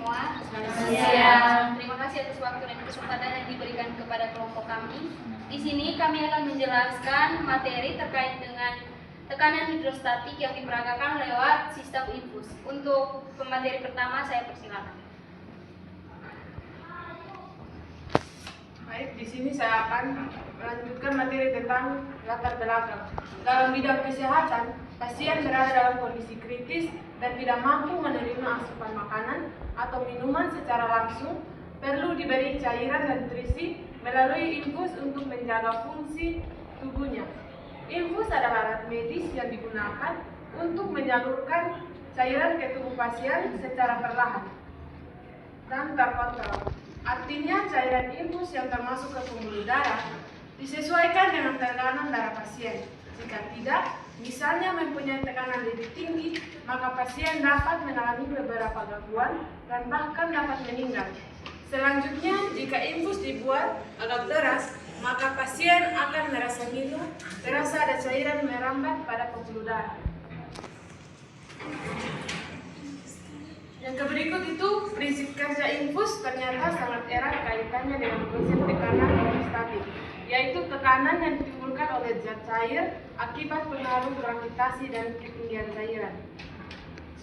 semua. Terima kasih atas waktu dan kesempatan yang diberikan kepada kelompok kami. Di sini kami akan menjelaskan materi terkait dengan tekanan hidrostatik yang diperagakan lewat sistem infus. Untuk pemateri pertama saya persilakan. Baik, di sini saya akan melanjutkan materi tentang latar belakang. Dalam bidang kesehatan, pasien berada dalam kondisi kritis dan tidak mampu menerima asupan makanan atau minuman secara langsung, perlu diberi cairan dan nutrisi melalui infus untuk menjaga fungsi tubuhnya. Infus adalah alat medis yang digunakan untuk menyalurkan cairan ke tubuh pasien secara perlahan dan terkontrol. Artinya cairan infus yang termasuk ke pembuluh darah disesuaikan dengan tekanan darah pasien. Jika tidak, misalnya mempunyai tekanan lebih tinggi, maka pasien dapat mengalami beberapa gangguan dan bahkan dapat meninggal. Selanjutnya, jika infus dibuat agak deras, maka pasien akan merasa ngilu, terasa ada cairan merambat pada pembuluh darah. Yang berikut itu prinsip kerja infus ternyata sangat erat kaitannya dengan konsep tekanan hidrostatik, yaitu tekanan yang ditimbulkan oleh zat cair akibat pengaruh gravitasi dan ketinggian cairan.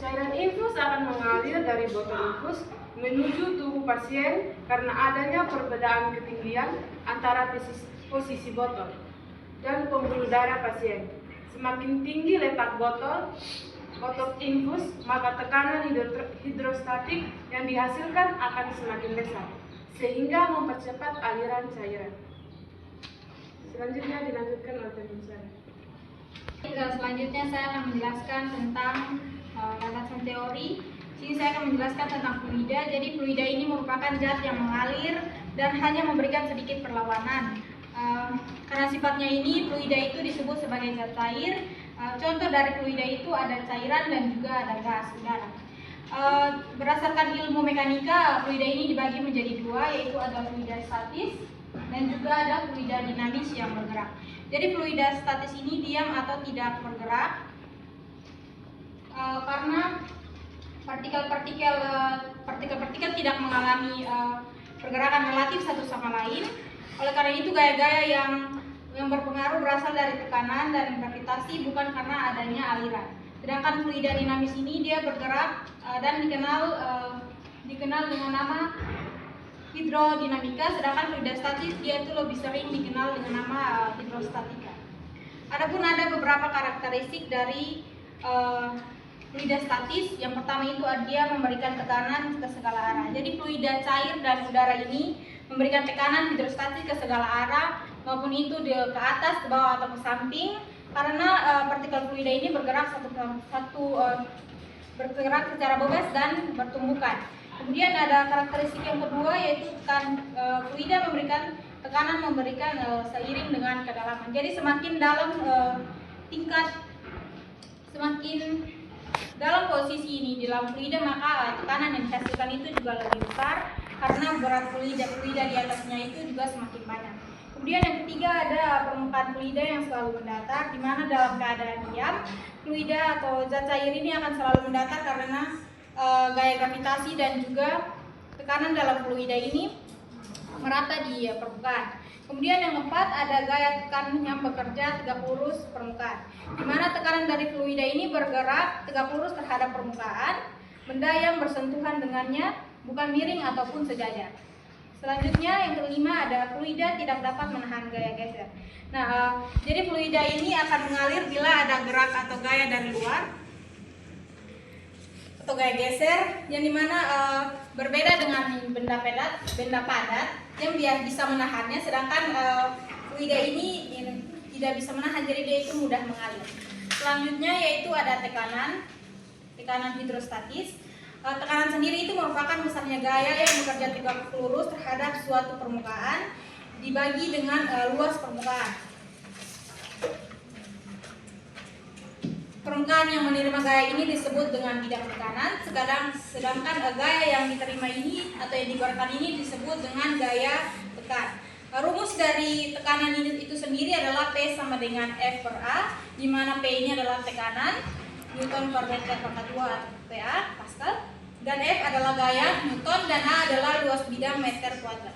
Cairan infus akan mengalir dari botol infus menuju tubuh pasien karena adanya perbedaan ketinggian antara posisi botol dan pembuluh darah pasien. Semakin tinggi letak botol infus, maka tekanan hidrostatik yang dihasilkan akan semakin besar, sehingga mempercepat aliran cairan. Selanjutnya dilanjutkan oleh penulisan. Selanjutnya saya akan menjelaskan tentang landasan teori. Sini saya akan menjelaskan tentang fluida. Jadi fluida ini merupakan zat yang mengalir dan hanya memberikan sedikit perlawanan. Karena sifatnya ini, fluida itu disebut sebagai zat cair. Contoh dari fluida itu ada cairan dan juga ada gas udara. Berdasarkan ilmu mekanika, fluida ini dibagi menjadi dua, yaitu ada fluida statis dan juga ada fluida dinamis yang bergerak. Jadi fluida statis ini diam atau tidak bergerak karena partikel-partikel tidak mengalami pergerakan relatif satu sama lain. Oleh karena itu gaya-gaya yang berpengaruh berasal dari tekanan dan gravitasi, bukan karena adanya aliran. Sedangkan fluida dinamis ini dia bergerak dan dikenal dengan nama hidrodinamika, sedangkan fluida statis dia itu lebih sering dikenal dengan nama hidrostatika. Adapun ada beberapa karakteristik dari fluida statis. Yang pertama itu dia memberikan tekanan ke segala arah. Jadi fluida cair dan udara ini memberikan tekanan hidrostatis ke segala arah, maupun itu ke atas, ke bawah atau ke samping, karena partikel fluida ini bergerak bergerak secara bebas dan bertumbukan. Kemudian ada karakteristik yang kedua, yaitu fluida memberikan tekanan seiring dengan kedalaman. Jadi semakin dalam semakin dalam posisi ini di dalam fluida, maka tekanan yang dihasilkan itu juga lebih besar karena berat fluida di atasnya itu juga semakin banyak. Kemudian yang ketiga ada permukaan fluida yang selalu mendatar, di mana dalam keadaan diam, fluida atau zat cair ini akan selalu mendatar karena gaya gravitasi dan juga tekanan dalam fluida ini merata di permukaan. Kemudian yang keempat ada gaya tekan yang bekerja tegak lurus permukaan, di mana tekanan dari fluida ini bergerak tegak lurus terhadap permukaan, benda yang bersentuhan dengannya bukan miring ataupun sejajar. Selanjutnya yang kelima ada fluida tidak dapat menahan gaya geser. Nah, jadi fluida ini akan mengalir bila ada gerak atau gaya dari luar atau gaya geser, yang dimana berbeda dengan benda padat yang dia bisa menahannya, sedangkan fluida ini tidak bisa menahan, jadi dia itu mudah mengalir. Selanjutnya yaitu ada tekanan hidrostatis. Tekanan sendiri itu merupakan misalnya gaya yang bekerja tegak lurus terhadap suatu permukaan dibagi dengan luas permukaan. Permukaan yang menerima gaya ini disebut dengan bidang tekanan, sedangkan gaya yang diterima ini atau yang dikeluarkan ini disebut dengan gaya tekan. Rumus dari tekanan itu sendiri adalah P sama dengan F per A, di mana P ini adalah tekanan, Newton per meter per 2 PA, Pascal. dan F adalah gaya Newton, dan A adalah luas bidang meter kuadrat.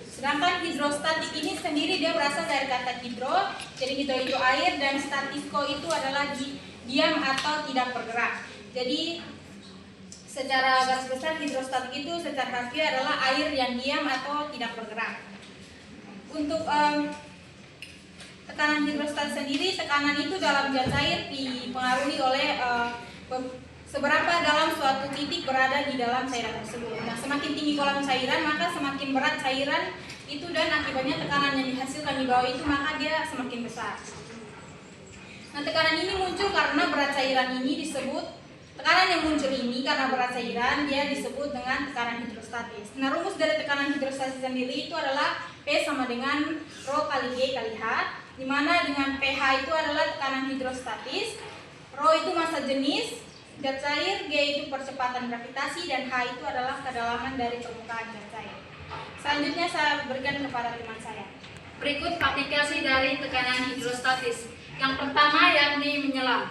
Sedangkan hidrostatik ini sendiri dia berasal dari kata hidro, jadi hidro itu air, dan statisko itu adalah diam atau tidak bergerak. Jadi secara garis besar hidrostatik itu secara harfiah adalah air yang diam atau tidak bergerak. Untuk tekanan hidrostatik sendiri, tekanan itu dalam zat cair dipengaruhi oleh seberapa dalam suatu titik berada di dalam cairan tersebut. Nah, semakin tinggi kolam cairan, maka semakin berat cairan itu, dan akibatnya tekanan yang dihasilkan di bawah itu maka dia semakin besar. Nah, tekanan ini muncul karena berat cairan ini disebut, tekanan yang muncul ini karena berat cairan dia disebut dengan tekanan hidrostatis. Nah, rumus dari tekanan hidrostatis sendiri itu adalah P sama dengan Rho kali G kali H, di mana dengan pH itu adalah tekanan hidrostatis, Rho itu massa jenis zat cair, G itu percepatan gravitasi, dan H itu adalah kedalaman dari permukaan zat cair. Selanjutnya saya berikan kepada teman saya. Berikut aplikasi dari tekanan hidrostatis. Yang pertama yakni menyelam.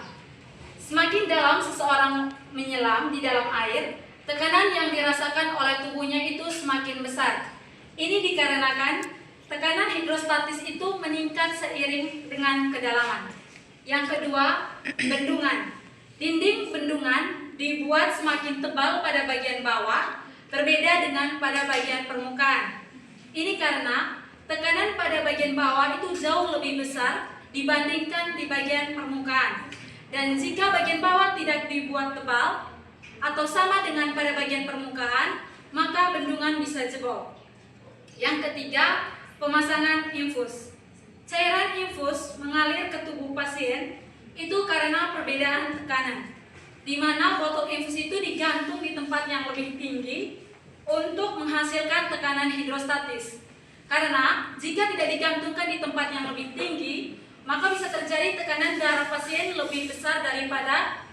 Semakin dalam seseorang menyelam di dalam air, tekanan yang dirasakan oleh tubuhnya itu semakin besar. Ini dikarenakan tekanan hidrostatis itu meningkat seiring dengan kedalaman. Yang kedua, bendungan. Dinding bendungan dibuat semakin tebal pada bagian bawah, berbeda dengan pada bagian permukaan. Ini karena tekanan pada bagian bawah itu jauh lebih besar dibandingkan di bagian permukaan. Dan jika bagian bawah tidak dibuat tebal atau sama dengan pada bagian permukaan, maka bendungan bisa jebol. Yang ketiga, pemasangan infus. Cairan infus mengalir ke tubuh pasien itu karena perbedaan tekanan, di mana botol infus itu digantung di tempat yang lebih tinggi untuk menghasilkan tekanan hidrostatis. Karena jika tidak digantungkan di tempat yang lebih tinggi, maka bisa terjadi tekanan darah pasien lebih besar daripada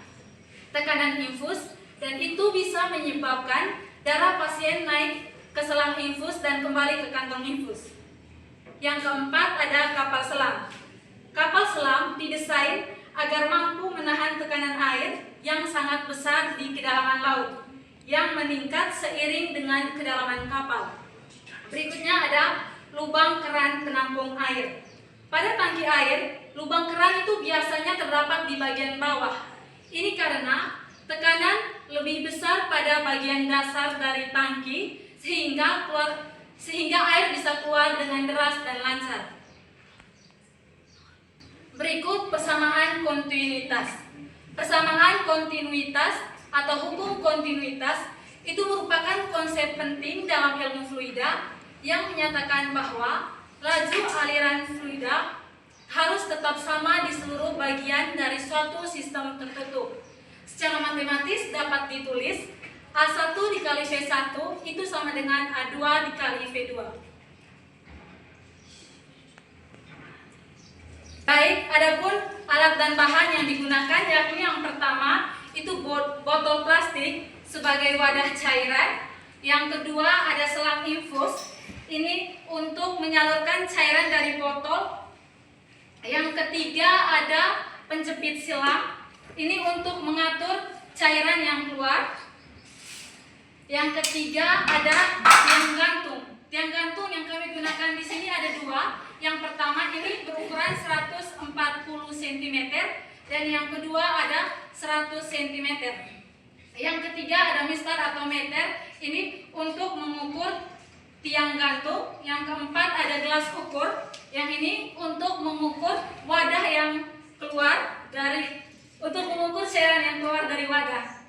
tekanan infus, dan itu bisa menyebabkan darah pasien naik ke selang infus dan kembali ke kantong infus. Yang keempat ada kapal selam. Kapal selam didesain agar mampu menahan tekanan air yang sangat besar di kedalaman laut, yang meningkat seiring dengan kedalaman kapal. Berikutnya ada lubang keran penampung air. Pada tangki air, lubang keran itu biasanya terdapat di bagian bawah. Ini karena tekanan lebih besar pada bagian dasar dari tangki sehingga air bisa keluar dengan deras dan lancar. Berikut persamaan kontinuitas. Persamaan kontinuitas atau hukum kontinuitas itu merupakan konsep penting dalam ilmu fluida yang menyatakan bahwa laju aliran fluida harus tetap sama di seluruh bagian dari suatu sistem tertutup. Secara matematis dapat ditulis A1 dikali V1 itu sama dengan A2 dikali V2. Baik, adapun alat dan bahan yang digunakan yakni yang pertama itu botol plastik sebagai wadah cairan. Yang kedua ada selang infus, ini untuk menyalurkan cairan dari botol. Yang ketiga ada penjepit silang, ini untuk mengatur cairan yang keluar. Yang ketiga ada tiang gantung. Tiang gantung yang kami gunakan di sini ada dua. Yang pertama ini berukuran 140 cm dan yang kedua ada 100 cm. Yang ketiga ada mistar atau meter, ini untuk mengukur tiang gantung. Yang keempat ada gelas ukur, yang ini untuk mengukur wadah yang keluar dari, untuk mengukur cairan yang keluar dari wadah.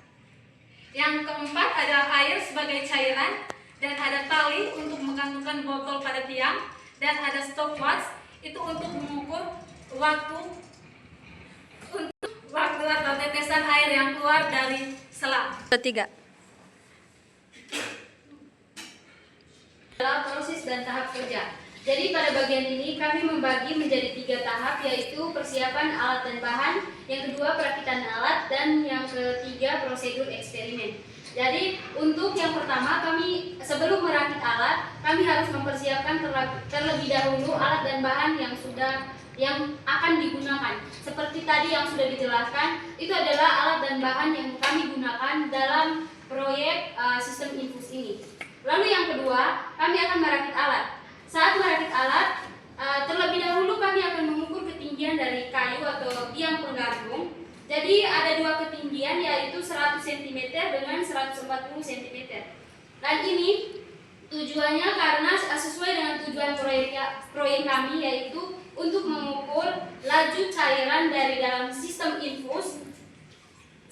Yang keempat ada air sebagai cairan, dan ada tali untuk menggantungkan botol pada tiang, dan ada stopwatch itu untuk mengukur waktu atau tetesan air yang keluar dari selang. Ketiga. Adalah proses dan tahap kerja. Jadi pada bagian ini kami membagi menjadi 3 tahap, yaitu persiapan alat dan bahan, yang kedua perakitan alat, dan yang ketiga prosedur eksperimen. Jadi untuk yang pertama, kami sebelum merakit alat, kami harus mempersiapkan terlebih dahulu alat dan bahan yang sudah yang akan digunakan. Seperti tadi yang sudah dijelaskan, itu adalah alat dan bahan yang kami gunakan dalam proyek sistem infus ini. Lalu yang kedua, kami akan merakit alat. Saat merakit alat, terlebih dahulu kami akan mengukur ketinggian dari kayu atau tiang penggantung. Jadi ada dua ketinggian, yaitu 100 cm dengan 140 cm. Dan ini tujuannya karena sesuai dengan tujuan proyek kami, yaitu untuk mengukur laju cairan dari dalam sistem infus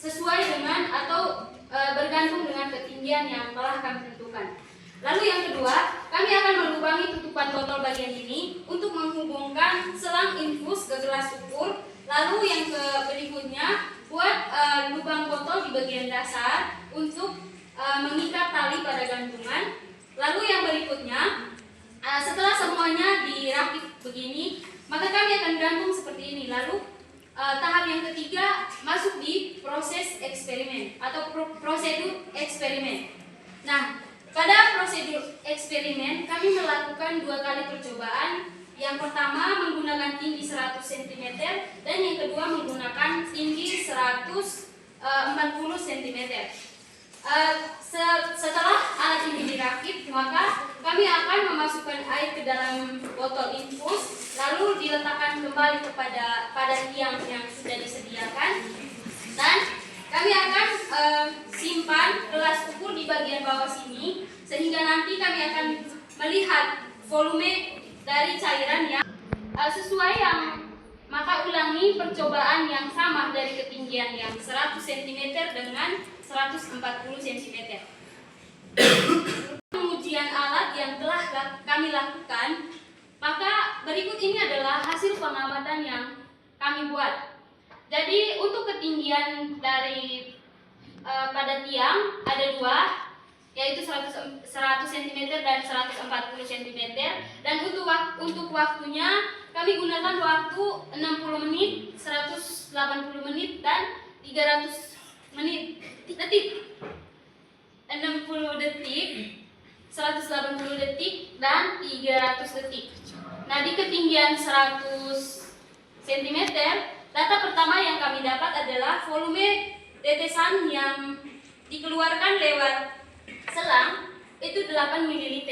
sesuai dengan atau bergantung dengan ketinggian yang telah kami tentukan. Lalu yang kedua, kami akan melubangi tutupan botol bagian ini untuk menghubungkan selang infus ke gelas ukur. Lalu yang berikutnya, buat lubang botol di bagian dasar untuk mengikat tali pada gantungan. Lalu yang berikutnya, setelah semuanya dirakit begini, maka kami akan gantung seperti ini. Lalu tahap yang ketiga masuk di proses eksperimen atau prosedur eksperimen. Nah, pada prosedur eksperimen kami melakukan 2 kali percobaan. Yang pertama menggunakan tinggi 100 cm dan yang kedua menggunakan tinggi 140 cm. Setelah alat ini dirakit, maka kami akan memasukkan air ke dalam botol infus, lalu diletakkan kembali pada tiang yang sudah disediakan, dan kami akan simpan gelas ukur di bagian bawah sini, sehingga nanti kami akan melihat volume dari cairan yang sesuai yang, maka ulangi percobaan yang sama dari ketinggian yang 100 cm dengan 140 cm. Pengujian alat yang telah kami lakukan, maka berikut ini adalah hasil pengamatan yang kami buat. Jadi untuk ketinggian dari pada tiang ada 2, yaitu 100 cm dan 140 cm. Dan untuk waktunya kami gunakan waktu 60 menit, 180 menit dan 300 menit detik. 60 detik, 180 detik dan 300 detik. Nah, di ketinggian 100 cm, data pertama yang kami dapat adalah volume tetesan yang dikeluarkan lewat selang itu 8 ml.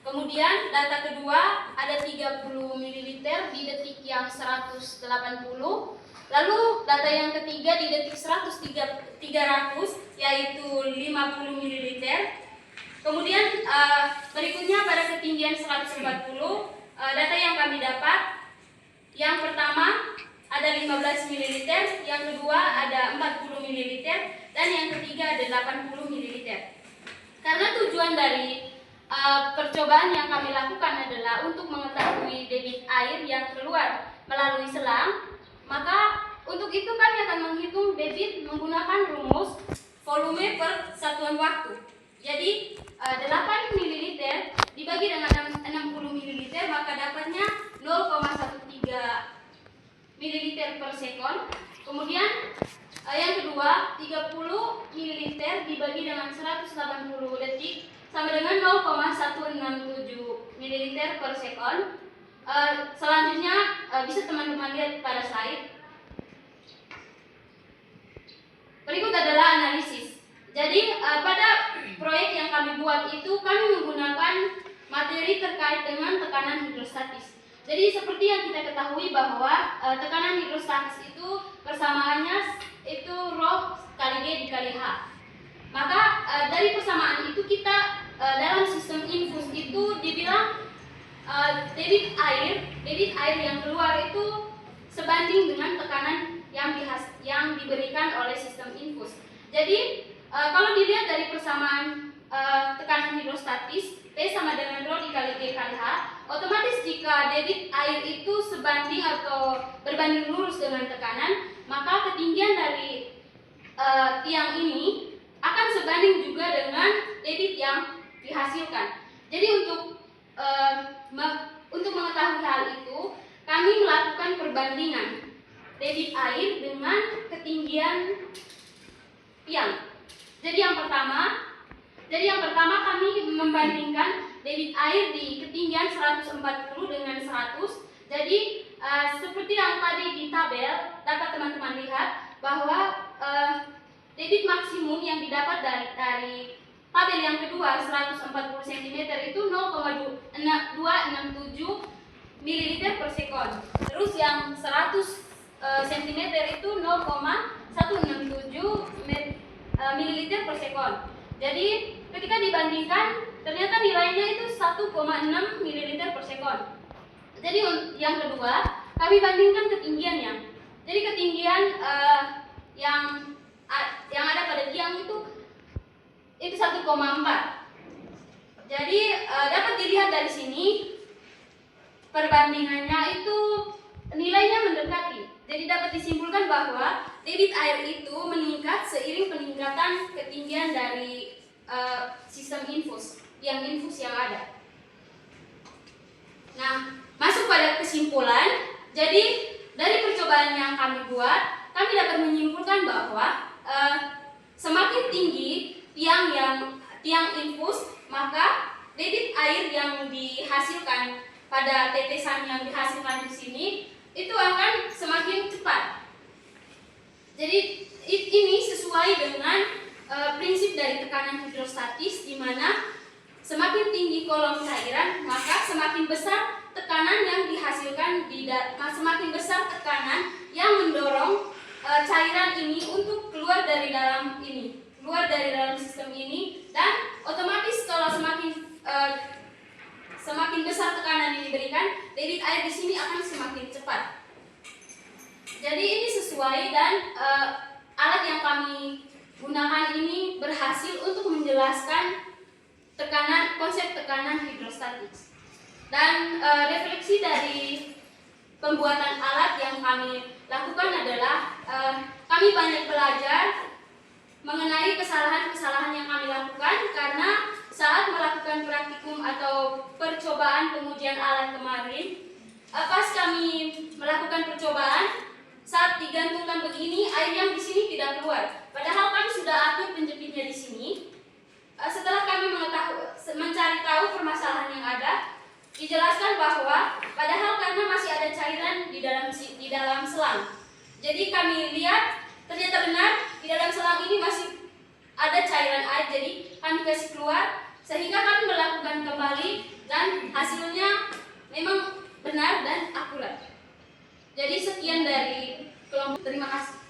Kemudian data kedua ada 30 ml di detik yang 180. Lalu data yang ketiga di detik 300 yaitu 50 ml. Kemudian berikutnya pada ketinggian 140, data yang kami dapat, yang pertama ada 15 ml, yang kedua ada 40 ml, dan yang ketiga ada 80 ml. Karena tujuan dari percobaan yang kami lakukan adalah untuk mengetahui debit air yang keluar melalui selang, maka untuk itu kami akan menghitung debit menggunakan rumus volume per satuan waktu. Jadi 8 ml dibagi dengan 60 ml, maka dapatnya 0,13 ml per sekon. Kemudian yang kedua 30 ml dibagi dengan 180 detik sama dengan 0,167 ml per sekon. Selanjutnya bisa teman-teman lihat pada slide. Berikut adalah analisis. Jadi pada proyek yang kami buat itu kami menggunakan materi terkait dengan tekanan hidrostatis. Jadi seperti yang kita ketahui bahwa tekanan hidrostatis itu persamaannya itu Rho kali G dikali H. Maka dari persamaan itu kita dalam sistem infus itu dibilang debit air yang keluar itu sebanding dengan tekanan yang diberikan oleh sistem infus. Jadi kalau dilihat dari persamaan tekanan hidrostatis, P sama dengan Rho dikali G kali H, otomatis jika debit air itu sebanding atau berbanding lurus dengan tekanan, maka ketinggian dari tiang ini akan sebanding juga dengan debit yang dihasilkan. Jadi untuk mengetahui hal itu, kami melakukan perbandingan debit air dengan ketinggian tiang. Jadi yang pertama kami membandingkan debit air di ketinggian 140 dengan 100. Jadi seperti yang tadi di tabel dapat teman-teman lihat bahwa debit maksimum yang didapat dari tabel yang kedua 140 cm itu 0,267 ml per sekon. Terus yang 100 cm itu 0,167 ml per sekon. Jadi ketika dibandingkan ternyata nilainya itu 1,6 ml per sekon. Jadi yang kedua kami bandingkan ketinggiannya. Jadi ketinggian yang ada pada tiang itu 1,4. Jadi dapat dilihat dari sini perbandingannya itu nilainya mendekati. Jadi dapat disimpulkan bahwa debit air itu meningkat seiring peningkatan ketinggian dari sistem infus yang ada. Nah, masuk pada kesimpulan. Jadi dari percobaan yang kami buat, kami dapat menyimpulkan bahwa semakin tinggi tiang infus, maka debit air yang dihasilkan pada tetesan yang dihasilkan di sini itu akan semakin cepat. Jadi ini sesuai dengan prinsip dari tekanan hidrostatis, di mana semakin tinggi kolom cairan maka semakin besar tekanan yang dihasilkan semakin besar tekanan yang mendorong cairan ini untuk keluar dari dalam sistem ini, dan otomatis kalau semakin besar tekanan yang diberikan, debit air di sini akan semakin cepat. Jadi ini sesuai, dan alat yang kami gunakan ini berhasil untuk menjelaskan konsep tekanan hidrostatis. Dan refleksi dari pembuatan alat yang kami lakukan adalah kami banyak belajar mengenai kesalahan-kesalahan yang kami lakukan, karena saat melakukan praktikum atau percobaan pengujian alat kemarin, pas kami melakukan percobaan, saat digantungkan begini, air yang di sini tidak keluar. Padahal kami sudah atur penjepitnya di sini. Setelah kami mencari tahu permasalahan yang ada, dijelaskan bahwa padahal karena masih ada cairan di dalam selang. Jadi kami lihat ternyata benar di dalam selang ini masih ada cairan air, jadi kami kasih keluar, sehingga kami melakukan kembali dan hasilnya memang benar dan akurat. Jadi sekian dari kelompok, terima kasih.